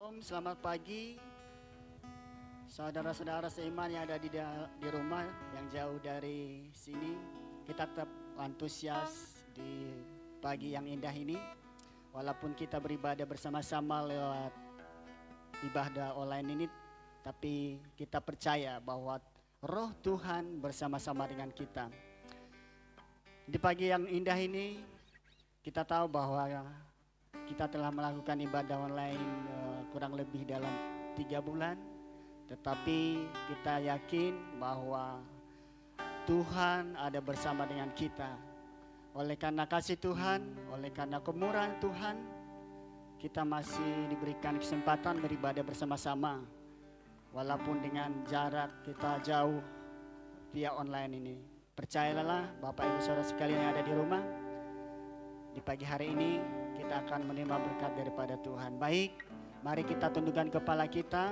Selamat pagi saudara-saudara seiman yang ada di rumah yang jauh dari sini. Kita tetap antusias di pagi yang indah ini. Walaupun kita beribadah bersama-sama lewat ibadah online ini, tapi kita percaya bahwa Roh Tuhan bersama-sama dengan kita. Di pagi yang indah ini, kita tahu bahwa kita telah melakukan ibadah online kurang lebih dalam 3 bulan. Tetapi kita yakin bahwa Tuhan ada bersama dengan kita. Oleh karena kasih Tuhan, oleh karena kemurahan Tuhan, kita masih diberikan kesempatan beribadah bersama-sama. Walaupun dengan jarak kita jauh via online ini. Percayalah Bapak Ibu Saudara sekalian yang ada di rumah, di pagi hari ini kita akan menerima berkat daripada Tuhan. Baik, mari kita tundukkan kepala kita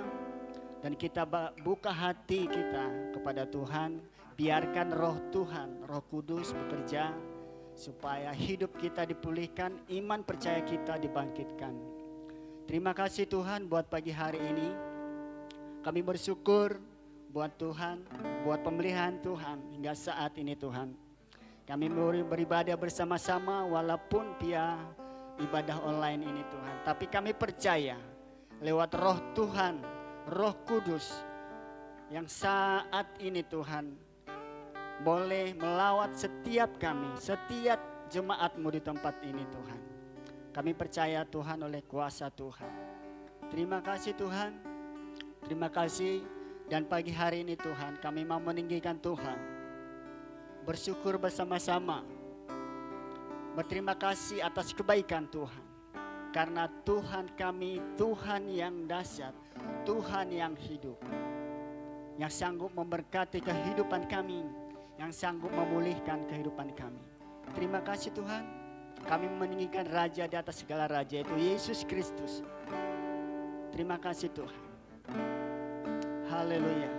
dan kita buka hati kita kepada Tuhan. Biarkan Roh Tuhan, Roh Kudus bekerja supaya hidup kita dipulihkan, iman percaya kita dibangkitkan. Terima kasih Tuhan buat pagi hari ini. Kami bersyukur buat Tuhan, buat pemeliharaan Tuhan hingga saat ini Tuhan. Kami beribadah bersama-sama walaupun via ibadah online ini Tuhan. Tapi kami percaya lewat Roh Tuhan, Roh Kudus yang saat ini Tuhan boleh melawat setiap kami, setiap jemaat-Mu di tempat ini Tuhan. Kami percaya Tuhan oleh kuasa Tuhan. Terima kasih Tuhan, terima kasih. Dan pagi hari ini Tuhan kami mau meninggikan Tuhan, bersyukur bersama-sama, berterima kasih atas kebaikan Tuhan. Karena Tuhan kami, Tuhan yang dahsyat, Tuhan yang hidup, yang sanggup memberkati kehidupan kami, yang sanggup memulihkan kehidupan kami. Terima kasih Tuhan, kami meninggikan Raja di atas segala Raja, yaitu Yesus Kristus. Terima kasih Tuhan. Haleluya.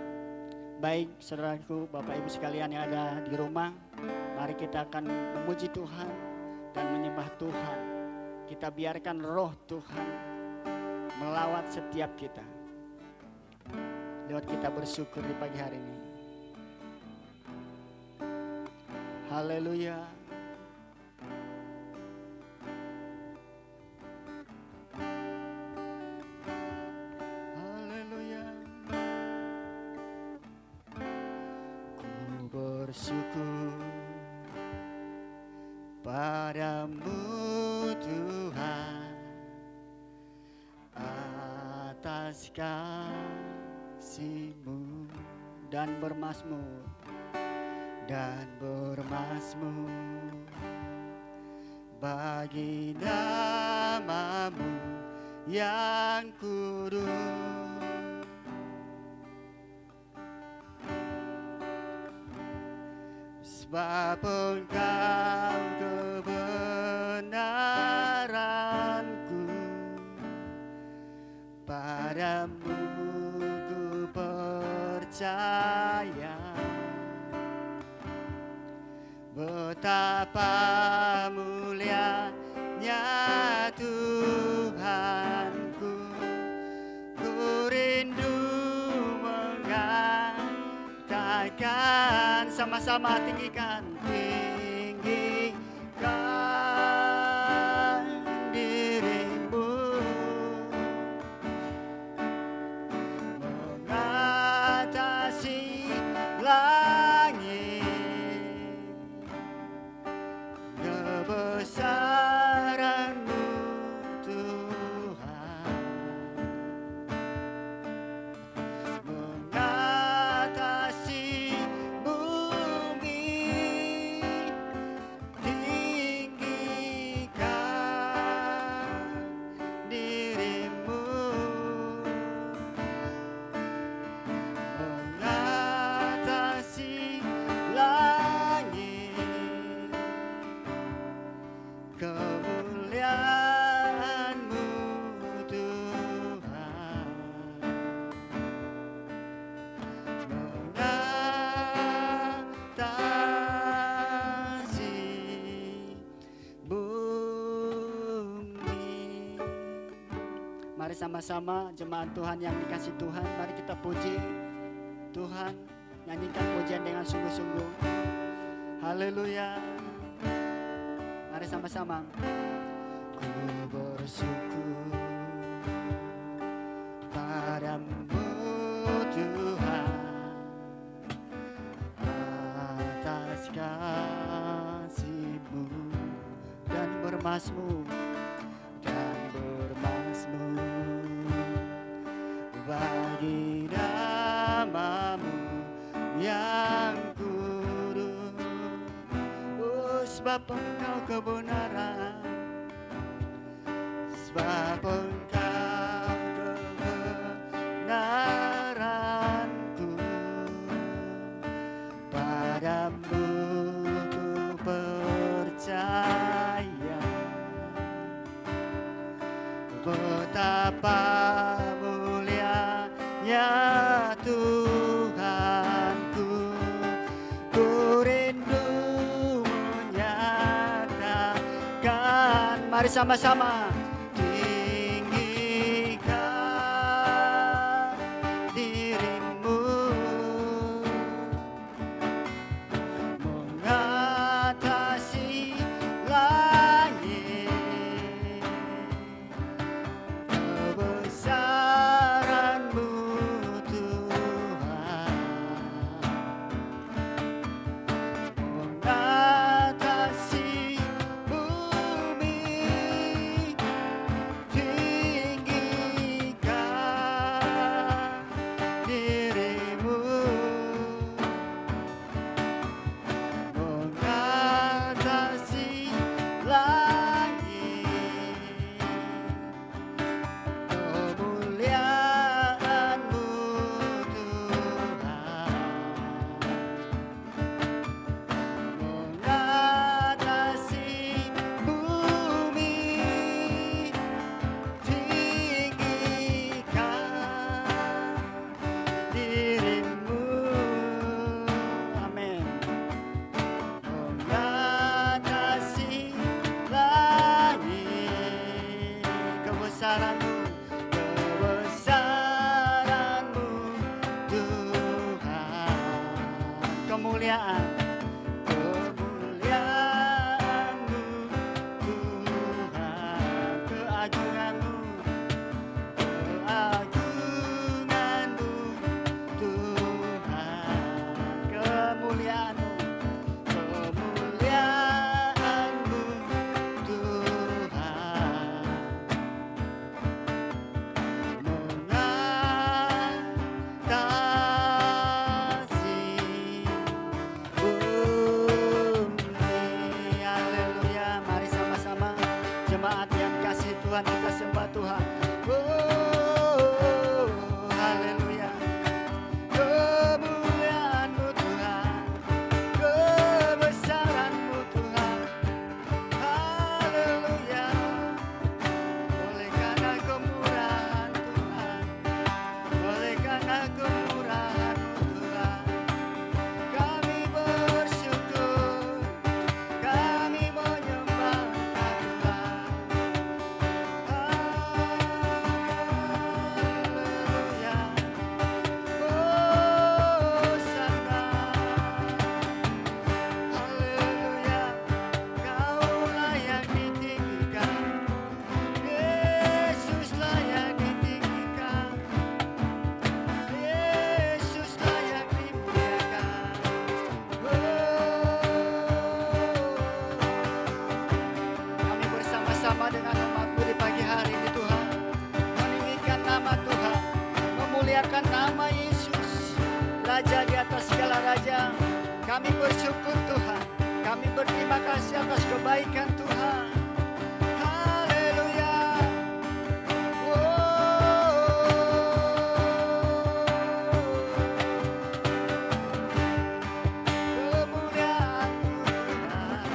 Baik saudaraku, Bapak Ibu sekalian yang ada di rumah, mari kita akan memuji Tuhan dan menyembah Tuhan. Kita biarkan Roh Tuhan melawat setiap kita. Lewat kita bersyukur di pagi hari ini. Haleluya. Haleluya. Ku bersyukur padamu Tuhan atas kasih-Mu dan bermazmur bagi nama-Mu yang kudus. Sebab Engkau kebenaranku, padamu ku percaya. Betapa mulianya Tuhanku, ku rindu mengatakan, sama-sama tinggikan dirimu, mengatasi langit. Kebesaran-Mu Tuhan, mengatasi bumi sama-sama jemaat Tuhan yang dikasih Tuhan, mari kita puji Tuhan, nyanyikan pujian dengan sungguh-sungguh. Haleluya. Mari sama-sama. Ku bersyukur padamu Tuhan atas kasih-Mu dan bermas-Mu bagi nama-Mu yang kudus. Sebab Engkau kebenaran, sebab Engkau kebenaranku, padamu ku percaya. Betapa mulianya Tuhanku, ku rindu menyatakan. Mari sama-sama tinggikan diri-Mu, mengatasi langit. Kebesaran-Mu Tuhan mengatasi bumi. Tinggikan diri-Mu, mengatasi langit. Kemuliaan-Mu Tuhan mengatasi bumi. Tinggikan diri-Mu. Amin. Mengatasi langit. Kebesaran-Mu, kebesaran-Mu Tuhan. Kemuliaan, kemuliaan-Mu Tuhan. Keagungan-Mu, keagungan-Mu Tuhan. Kemuliaan-Mu, kemuliaan-Mu Tuhan. Mengatasi bumi. Haleluya. Mari sama-sama jemaat yang kasih Tuhan, kita sembah Tuhan. Oh, haleluya. Kemuliaan-Mu Tuhan, kebesaran-Mu Tuhan. Haleluya. Oleh karena kemurahan Tuhan, oleh karena kemurahan-Mu Tuhan, kami bersyukur, kami menyembah Tuhan. Haleluya. Hosana. Haleluya. Kaulah yang ditinggikan, Yesuslah yang ditinggikan, Yesuslah yang dimuliakan. Kami bersama-sama dengan umat-Mu di pagi hari ini Tuhan, meninggikan nama Tuhan, memuliakan nama Yesus, Raja di atas segala raja. Kami bersyukur Tuhan, kami berterima kasih atas kebaikan Tuhan. Haleluya. Kemuliaan-Mu Tuhan,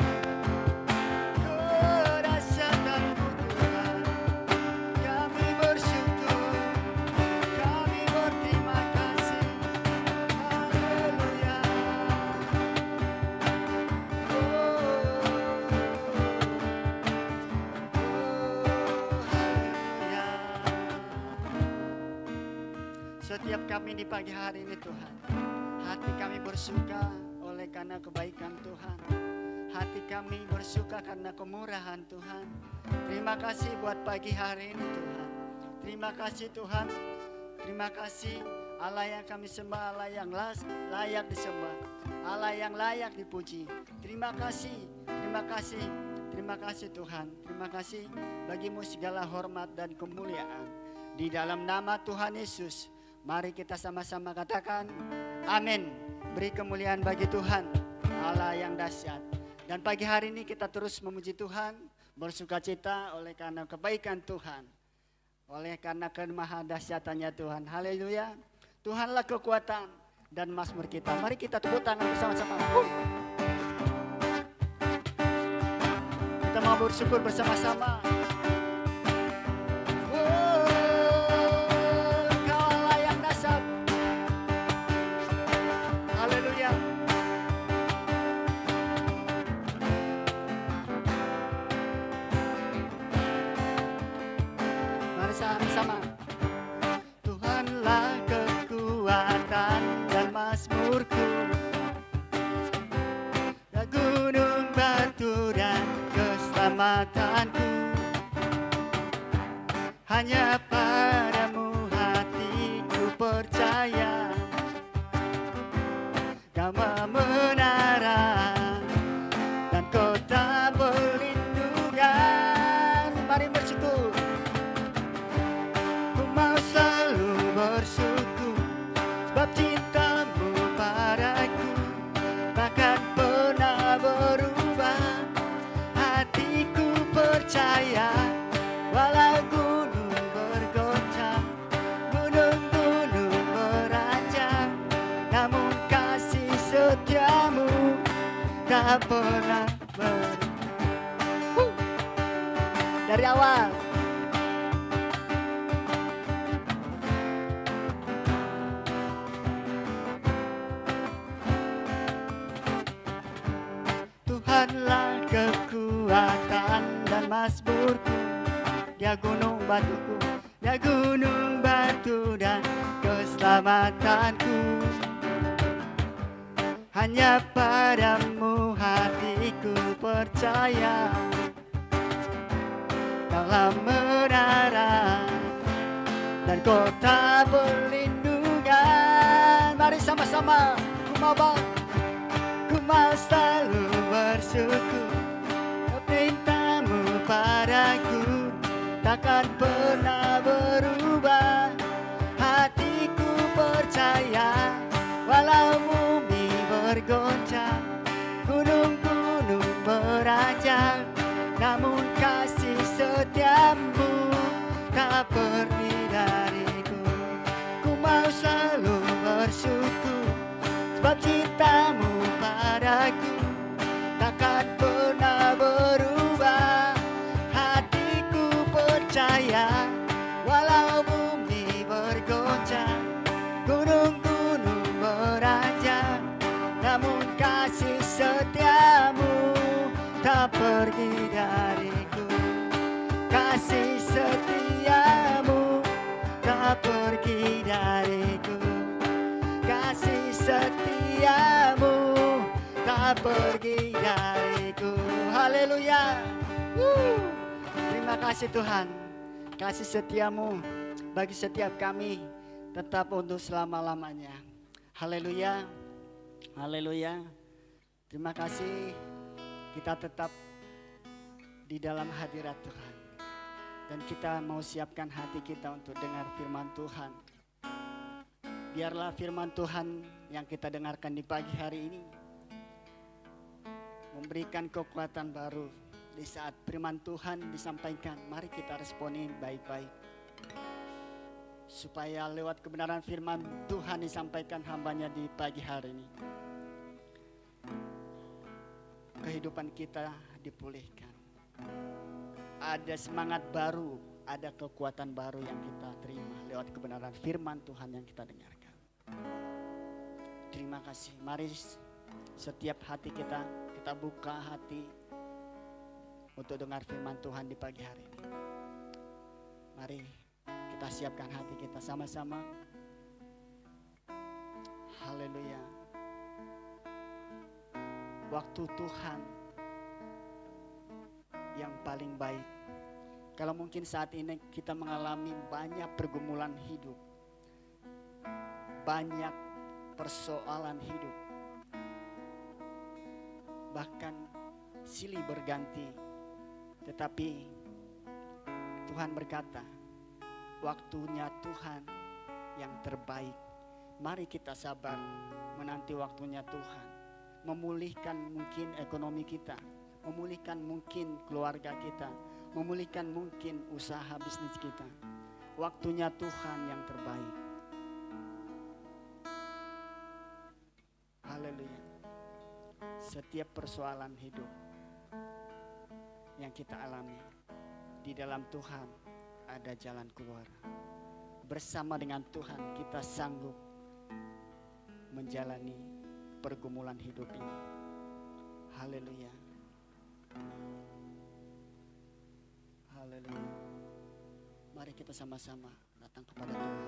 kedahsyatan-Mu Tuhan. Kami bersyukur, kami berterima kasih. Haleluya. Oh. setiap kami di pagi hari ini Tuhan. Hati kami bersuka oleh karena kebaikan Tuhan. Hati kami bersuka karena kemurahan Tuhan. Terima kasih buat pagi hari ini Tuhan. Terima kasih Tuhan. Terima kasih Allah yang kami sembah, Allah yang layak disembah, Allah yang layak dipuji. Terima kasih, terima kasih, terima kasih Tuhan. Terima kasih bagimu segala hormat dan kemuliaan. Di dalam nama Tuhan Yesus, mari kita sama-sama katakan amin. Beri kemuliaan bagi Tuhan, Allah yang dahsyat. Dan pagi hari ini kita terus memuji Tuhan, bersukacita oleh karena kebaikan Tuhan, oleh karena kemahadahsyatannya Tuhan. Haleluya. Tuhanlah kekuatan dan mazmur kita. Mari kita tepuk tangan bersama-sama. Kita mau bersyukur bersama-sama. Kau Allah yang dahsyat. Haleluya. Mari sama-sama. Tuhanlah kekuatan dan mazmurku, ya gunung batu dan keselamatanku. Hanya padamu hatiku percaya, Kau memenara dan kota perlindungan. Mari bersyukur. Ku mau selalu bersyukur sebab cintamu padaku takkan pernah berubah. Hatiku percaya walau gunung bergoncang, gunung-gunung beranjak, namun kasih setiamu tak pernah berubah. Dari awal. Tuhanlah kekuatan dan mazmurku, Dia gunung batuku, Dia gunung batu dan keselamatanku. Hanya padamu hatiku percaya, Kaulah menara dan kota perlindungan. Mari sama-sama. Ku mau selalu bersyukur, perintahmu padaku takkan pernah berubah. Hatiku percaya walau bumi bergoncang, gunung-gunung beranjak, namun kasih setiamu tak pergi dariku. Ku mau selalu bersyukur sebab cintamu padaku takkan pernah berubah. Hatiku percaya walau bumi bergoncang, gunung-gunung beranjak, namun kasih setiamu tak pergi dariku. Kasih setiamu tak pergi dariku. Kasih setiamu tak pergi dariku. Haleluya. Terima kasih Tuhan. Kasih setiamu bagi setiap kami tetap untuk selama-lamanya. Haleluya. Haleluya. Terima kasih kita tetap di dalam hadirat Tuhan. Dan kita mau siapkan hati kita untuk dengar firman Tuhan. Biarlah firman Tuhan yang kita dengarkan di pagi hari ini memberikan kekuatan baru. Di saat firman Tuhan disampaikan, mari kita responin baik-baik. Supaya lewat kebenaran firman Tuhan disampaikan hambanya di pagi hari ini, kehidupan kita dipulihkan. Ada semangat baru, ada kekuatan baru yang kita terima lewat kebenaran firman Tuhan yang kita dengarkan. Terima kasih. Mari setiap hati kita buka hati untuk dengar firman Tuhan di pagi hari ini. Mari kita siapkan hati kita sama-sama. Haleluya. Waktu Tuhan yang paling baik. Kalau mungkin saat ini kita mengalami banyak pergumulan hidup, banyak persoalan hidup, bahkan silih berganti, tetapi Tuhan berkata, waktunya Tuhan yang terbaik. Mari kita sabar menanti waktunya Tuhan, memulihkan mungkin ekonomi kita, memulihkan mungkin keluarga kita, memulihkan mungkin usaha bisnis kita. Waktunya Tuhan yang terbaik. Haleluya. Setiap persoalan hidup yang kita alami, di dalam Tuhan ada jalan keluar. Bersama dengan Tuhan kita sanggup menjalani pergumulan hidup ini. Haleluya. Haleluya. Mari kita sama-sama datang kepada Tuhan.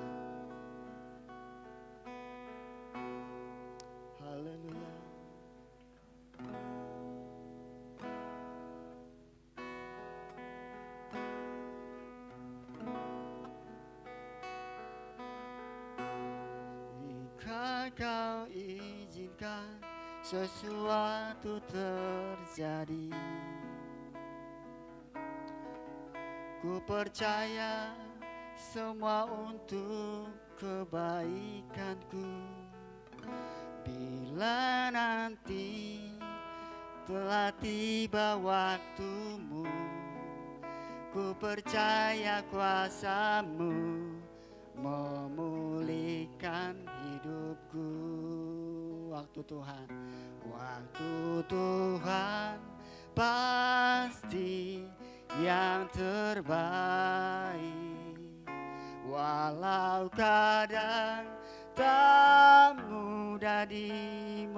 Haleluya. Jika kau izinkan sesuatu terjadi, ku percaya semua untuk kebaikanku. Bila nanti telah tiba waktumu, ku percaya kuasa-Mu memulihkan hidupku. Waktu Tuhan, waktu Tuhan pasti yang terbaik. Walau kadang tak mudah dimengerti,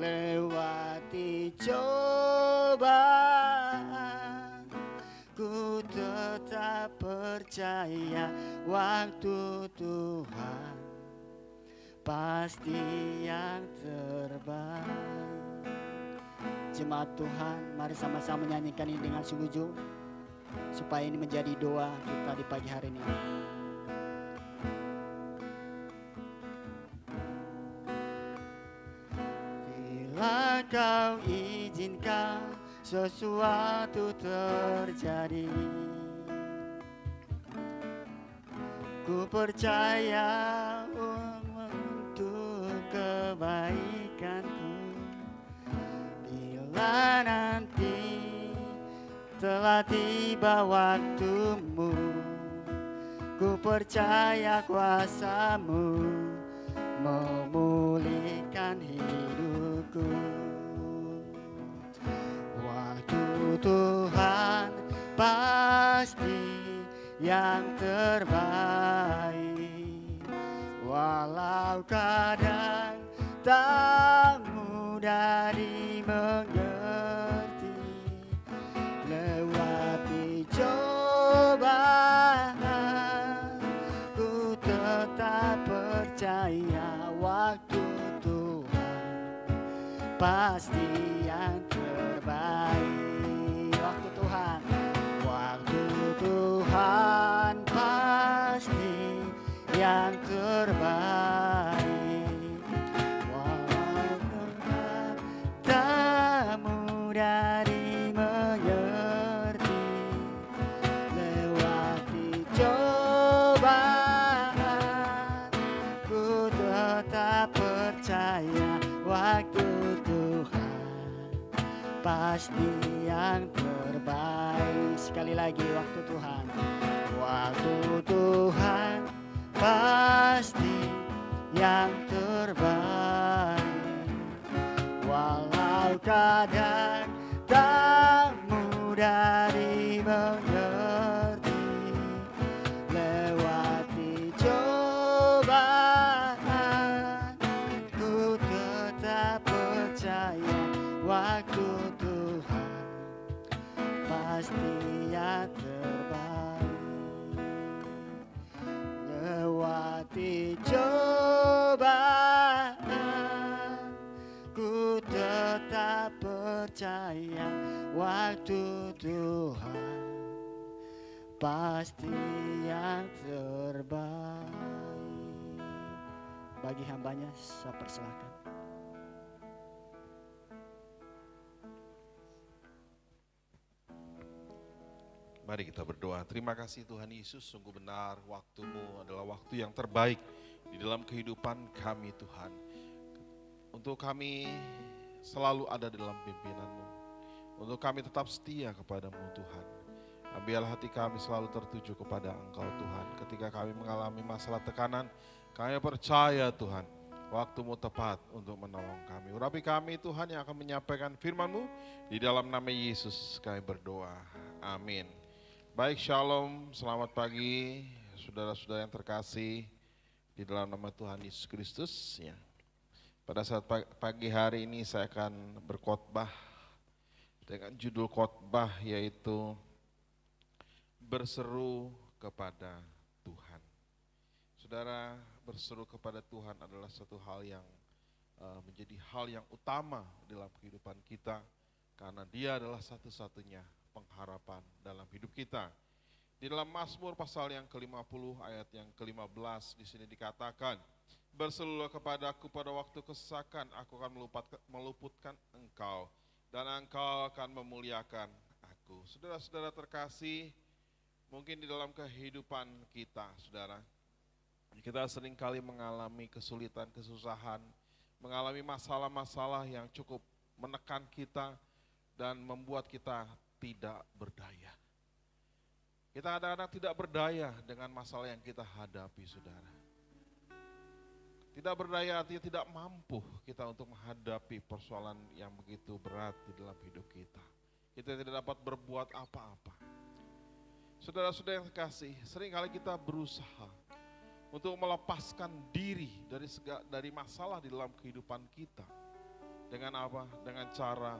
lewati cobaan, ku tetap percaya waktu Tuhan pasti yang terbaik. Jemaat Tuhan, mari sama-sama menyanyikan ini dengan sujud, supaya ini menjadi doa kita di pagi hari ini. Bila kau izinkan sesuatu terjadi, ku percaya untuk kebaikanku. Bila nanti telah tiba waktumu, ku percaya kuasa-Mu memulihkan hidupku. Waktu Tuhan pasti yang terbaik. Walau kadang tak mudah dimengerti, lewati cobaan, ku tetap percaya waktu Tuhan pasti yang terbaik. Waktu Tuhan, waktu Tuhan pasti yang terbaik. Walau Tuhan tak mudah dimengerti, lewati cobaan, ku tetap percaya waktu Tuhan pasti yang terbaik. Sekali lagi, waktu Tuhan, waktu Tuhan pasti yang terbaik. Walau kadang tak mudah dimengerti, lewati cobaan, ku tetap percaya waktu Tuhan pasti yang terbaik. pasti yang terbaik. Bagi hambanya saya persilahkan. Mari kita berdoa. Terima kasih Tuhan Yesus, sungguh benar waktu-Mu adalah waktu yang terbaik di dalam kehidupan kami Tuhan. Untuk kami selalu ada dalam pimpinan-Mu. Untuk kami tetap setia kepada-Mu Tuhan. Biarlah hati kami selalu tertuju kepada Engkau Tuhan. Ketika kami mengalami masalah tekanan, kami percaya Tuhan, waktu-Mu tepat untuk menolong kami. Urapi kami Tuhan yang akan menyampaikan firman-Mu. Di dalam nama Yesus kami berdoa. Amin. Baik, shalom, selamat pagi saudara-saudara yang terkasih di dalam nama Tuhan Yesus Kristus. Ya. Pada saat pagi hari ini saya akan berkhotbah dengan judul khotbah yaitu berseru kepada Tuhan. Saudara, berseru kepada Tuhan adalah satu hal yang menjadi hal yang utama dalam kehidupan kita karena Dia adalah satu-satunya pengharapan dalam hidup kita. Di dalam Mazmur pasal yang ke-50 ayat yang ke-15 di sini dikatakan, berserulah kepadaku pada waktu kesesakan, aku akan meluputkan engkau dan engkau akan memuliakan aku. Saudara-saudara terkasih, mungkin di dalam kehidupan kita, saudara, kita seringkali mengalami kesulitan, kesusahan, mengalami masalah-masalah yang cukup menekan kita dan membuat kita tidak berdaya. Kita kadang-kadang tidak berdaya dengan masalah yang kita hadapi, saudara. Tidak berdaya artinya tidak mampu kita untuk menghadapi persoalan yang begitu berat di dalam hidup kita. Kita tidak dapat berbuat apa-apa. Saudara-saudara yang terkasih, seringkali kita berusaha untuk melepaskan diri dari masalah di dalam kehidupan kita. Dengan apa? Dengan cara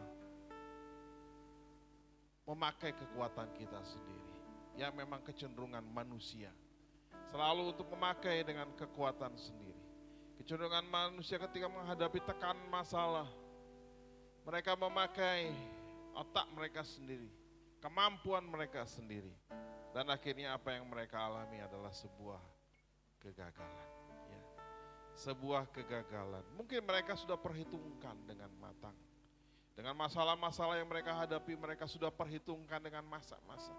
memakai kekuatan kita sendiri. Ya memang kecenderungan manusia. Selalu untuk memakai dengan kekuatan sendiri. Kecenderungan manusia ketika menghadapi tekanan masalah. Mereka memakai otak mereka sendiri. Kemampuan mereka sendiri. Dan akhirnya apa yang mereka alami adalah sebuah kegagalan. Ya. Sebuah kegagalan. Mungkin mereka sudah perhitungkan dengan matang. Dengan masalah-masalah yang mereka hadapi, mereka sudah perhitungkan dengan masak-masak.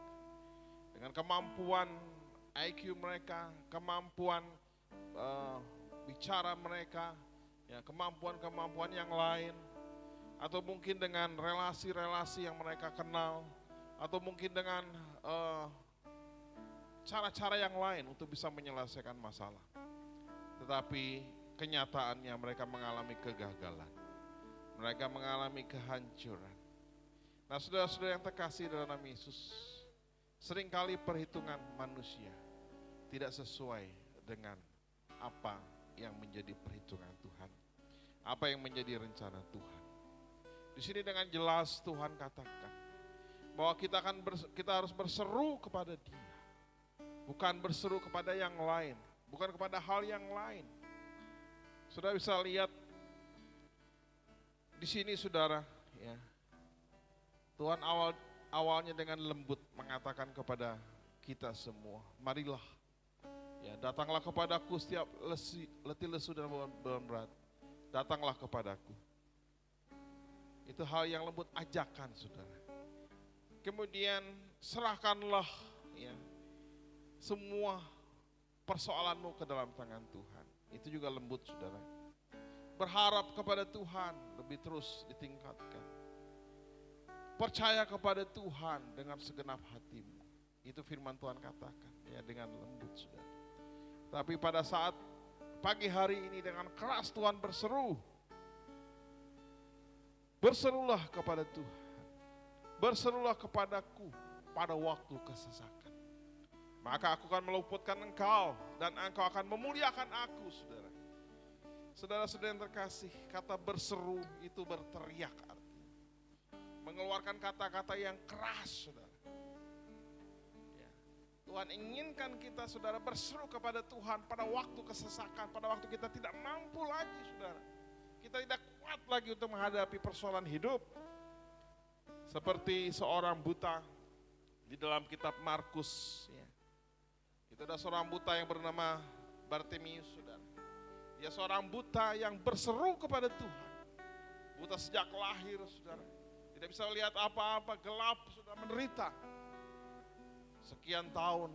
Dengan kemampuan IQ mereka, kemampuan bicara mereka, ya, kemampuan-kemampuan yang lain. Atau mungkin dengan relasi-relasi yang mereka kenal. Atau mungkin dengan cara-cara yang lain untuk bisa menyelesaikan masalah. Tetapi kenyataannya mereka mengalami kegagalan. Mereka mengalami kehancuran. Nah, saudara-saudara yang terkasih dalam nama Yesus, seringkali perhitungan manusia tidak sesuai dengan apa yang menjadi perhitungan Tuhan. Apa yang menjadi rencana Tuhan. Di sini dengan jelas Tuhan katakan bahwa kita harus berseru kepada Dia. Bukan berseru kepada yang lain, bukan kepada hal yang lain. Saudara bisa lihat di sini, saudara, ya, Tuhan awalnya dengan lembut mengatakan kepada kita semua, marilah, ya, datanglah kepadaku setiap letih lesu dan beban berat, datanglah kepadaku. Itu hal yang lembut, ajakan, saudara. Kemudian serahkanlah, ya, semua persoalanmu ke dalam tangan Tuhan. Itu juga lembut, saudara. Berharap kepada Tuhan lebih terus ditingkatkan. Percaya kepada Tuhan dengan segenap hatimu. Itu firman Tuhan katakan, ya, dengan lembut, saudara. Tapi pada saat pagi hari ini dengan keras Tuhan berseru. Berserulah kepada Tuhan. Berserulah kepadaku pada waktu kesesakan. Maka aku akan meluputkan engkau dan engkau akan memuliakan aku, saudara. Saudara-saudara yang terkasih, kata berseru itu berteriak artinya. Mengeluarkan kata-kata yang keras, saudara. Ya. Tuhan inginkan kita, saudara, berseru kepada Tuhan pada waktu kesesakan, pada waktu kita tidak mampu lagi, saudara. Kita tidak kuat lagi untuk menghadapi persoalan hidup. Seperti seorang buta Di dalam kitab Markus, ya, itu ada seorang buta yang bernama Bartimius, saudara. Dia seorang buta yang berseru kepada Tuhan. Buta sejak lahir, saudara. Tidak bisa lihat apa-apa, gelap, sudah menderita. Sekian tahun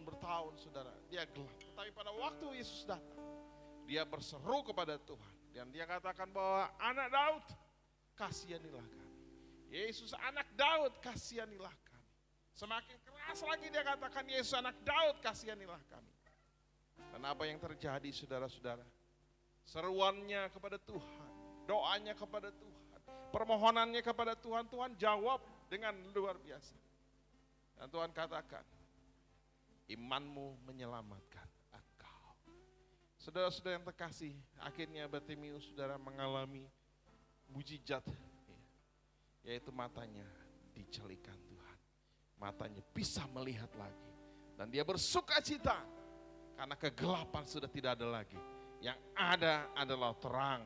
bertahun, saudara, dia gelap. Tetapi pada waktu Yesus datang, dia berseru kepada Tuhan. Dan dia katakan bahwa anak Daud, kasihanilah kami. Yesus anak Daud, kasihanilah kami. Semakin keras lagi dia katakan, Yesus anak Daud, kasihanilah kami. Dan apa yang terjadi, saudara-saudara? Seruannya kepada Tuhan, doanya kepada Tuhan, permohonannya kepada Tuhan, Tuhan jawab dengan luar biasa. Dan Tuhan katakan, imanmu menyelamatkan engkau. Saudara-saudara yang terkasih, akhirnya Bartimius, saudara, mengalami mujizat, yaitu matanya dicelikan Tuhan. Matanya bisa melihat lagi. Dan dia bersuka cita, karena kegelapan sudah tidak ada lagi. Yang ada adalah terang.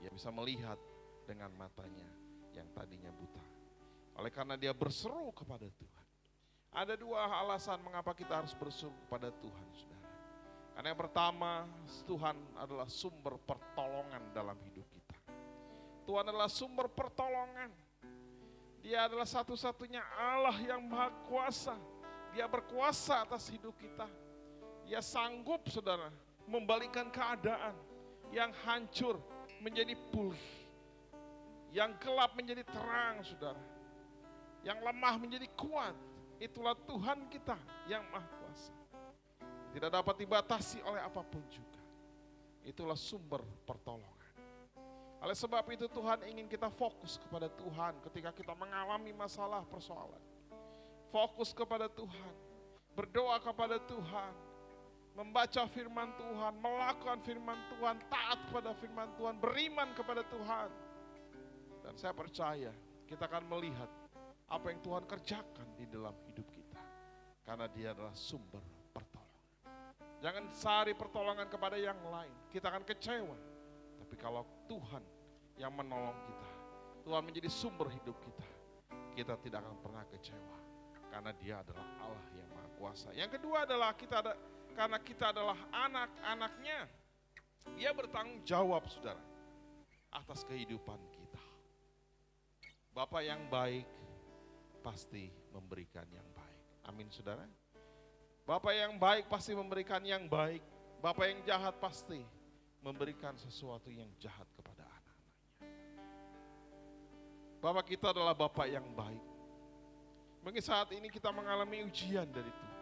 Dia bisa melihat dengan matanya yang tadinya buta. Oleh karena dia berseru kepada Tuhan. Ada dua alasan mengapa kita harus berseru kepada Tuhan, saudara. Karena yang pertama, Tuhan adalah sumber pertolongan dalam hidup kita. Tuhan adalah sumber pertolongan. Dia adalah satu-satunya Allah yang maha kuasa. Dia berkuasa atas hidup kita. Dia sanggup, saudara, membalikkan keadaan yang hancur menjadi pulih. Yang gelap menjadi terang, saudara. Yang lemah menjadi kuat. Itulah Tuhan kita yang maha kuasa. Tidak dapat dibatasi oleh apapun juga. Itulah sumber pertolongan. Oleh sebab itu Tuhan ingin kita fokus kepada Tuhan ketika kita mengalami masalah persoalan. Fokus kepada Tuhan. Berdoa kepada Tuhan. Membaca firman Tuhan. Melakukan firman Tuhan. Taat kepada firman Tuhan. Beriman kepada Tuhan. Dan saya percaya kita akan melihat apa yang Tuhan kerjakan di dalam hidup kita. Karena dia adalah sumber pertolongan. Jangan cari pertolongan kepada yang lain. Kita akan kecewa. Tapi kalau Tuhan yang menolong kita, Tuhan menjadi sumber hidup kita, kita tidak akan pernah kecewa. Karena dia adalah Allah yang maha kuasa. Yang kedua adalah karena kita adalah anak-anaknya, dia bertanggung jawab, saudara, atas kehidupan kita. Bapa yang baik pasti memberikan yang baik. Amin, saudara. Bapa yang baik pasti memberikan yang baik. Bapa yang jahat pasti memberikan sesuatu yang jahat kepada anak-anaknya. Bapa kita adalah Bapa yang baik. Mungkin saat ini kita mengalami ujian dari Tuhan.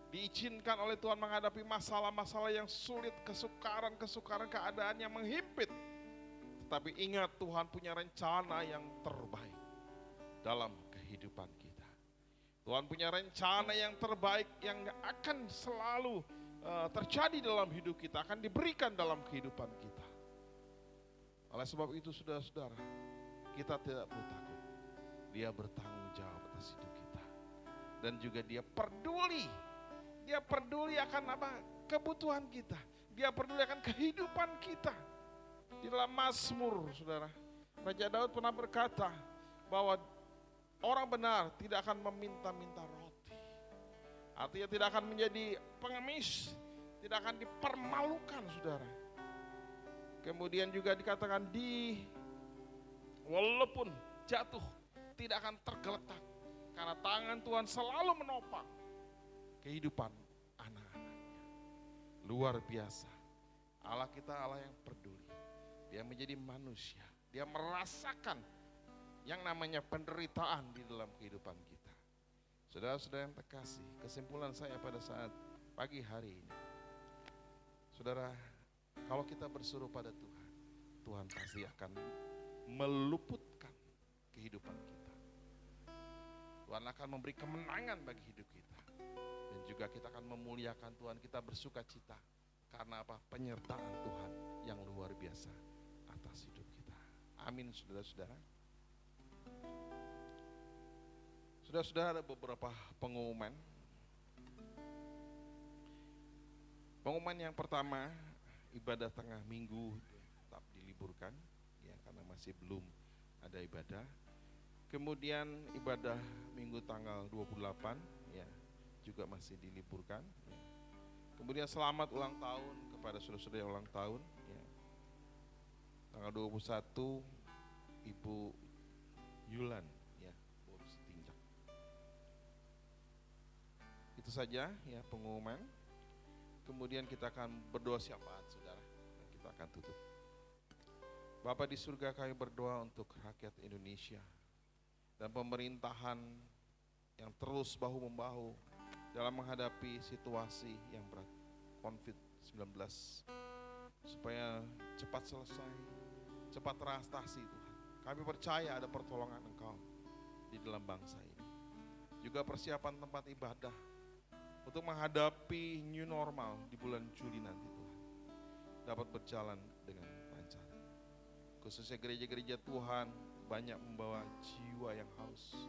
Diizinkan oleh Tuhan menghadapi masalah-masalah yang sulit, kesukaran keadaan yang menghimpit. Tetapi ingat, Tuhan punya rencana yang terbaik dalam kehidupan kita. Tuhan punya rencana yang terbaik yang akan selalu terjadi dalam hidup kita, akan diberikan dalam kehidupan kita. Oleh sebab itu, saudara-saudara, kita tidak perlu takut. Dia bertanggung jawab atas hidup kita. Dan juga dia peduli. Dia peduli akan apa? Kebutuhan kita. Dia peduli akan kehidupan kita. Di dalam Mazmur, saudara, Raja Daud pernah berkata bahwa orang benar tidak akan meminta-minta roti. Artinya tidak akan menjadi pengemis, tidak akan dipermalukan, saudara. Kemudian juga dikatakan walaupun jatuh tidak akan tergeletak. Karena tangan Tuhan selalu menopang kehidupan anak-anaknya. Luar biasa. Allah kita Allah yang peduli. Dia menjadi manusia. Dia merasakan yang namanya penderitaan di dalam kehidupan kita. Saudara-saudara yang terkasih, kesimpulan saya pada saat pagi hari ini. Saudara, kalau kita berseru pada Tuhan, Tuhan pasti akan meluputkan kehidupan kita. Tuhan akan memberi kemenangan bagi hidup kita. Dan juga kita akan memuliakan Tuhan, kita bersuka cita. Karena apa? Penyertaan Tuhan yang luar biasa atas hidup kita. Amin, saudara-saudara. Saudara-saudara, ada beberapa pengumuman. Pengumuman yang pertama, ibadah tengah minggu tetap diliburkan, ya, karena masih belum ada ibadah. Kemudian ibadah Minggu tanggal 28 ya, juga masih diliburkan ya. Kemudian selamat ulang tahun kepada saudara-saudara yang ulang tahun ya. Tanggal 21 Ibu Yulan ya, baru setinjak. Itu saja ya pengumuman. Kemudian kita akan berdoa syafaat saudara, dan kita akan tutup. Bapa di surga, kami berdoa untuk rakyat Indonesia dan pemerintahan yang terus bahu-membahu dalam menghadapi situasi yang berat, COVID-19, supaya cepat selesai, cepat teratasi Tuhan. Kami percaya ada pertolongan Engkau di dalam bangsa ini. Juga persiapan tempat ibadah untuk menghadapi new normal di bulan Juli nanti Tuhan, dapat berjalan dengan lancar. Khususnya gereja-gereja Tuhan banyak membawa jiwa yang haus,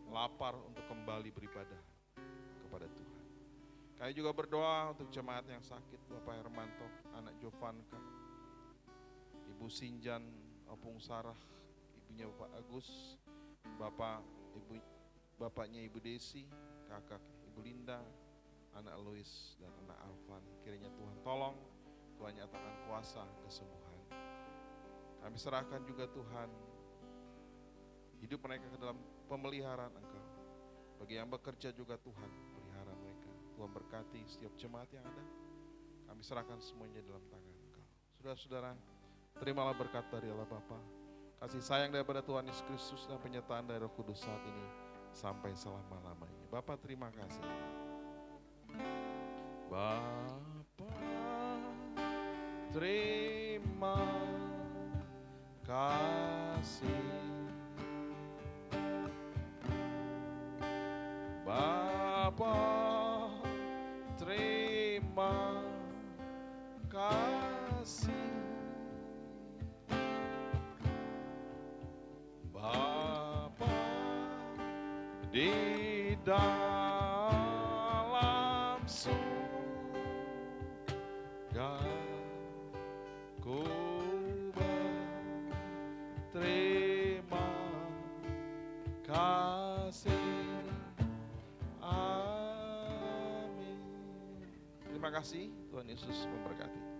lapar untuk kembali beribadah kepada Tuhan. Kami juga berdoa untuk jemaat yang sakit, Bapak Hermanto, anak Jovanka, Ibu Sinjan, Opung Sarah, ibunya Bapak Agus, bapaknya Ibu Desi, kakak Ibu Linda, anak Alois dan anak Alvan. Kiranya Tuhan tolong, Tuhan nyatakan kuasa kesembuhan. Kami serahkan juga Tuhan hidup mereka ke dalam pemeliharaan Engkau. Bagi yang bekerja juga Tuhan pelihara mereka. Tuhan berkati setiap jemaat yang ada. Kami serahkan semuanya dalam tangan Engkau. Saudara-saudara, terimalah berkat dari Allah Bapa, kasih sayang daripada Tuhan Yesus Kristus dan penyertaan dari Roh Kudus saat ini sampai selama-lamanya. Bapa, terima kasih. Bapa, terima kasih. Bapa, terima kasih. Bapa, di dalam surga ku berterima kasih. Amin. Terima kasih, Tuhan Yesus memberkati.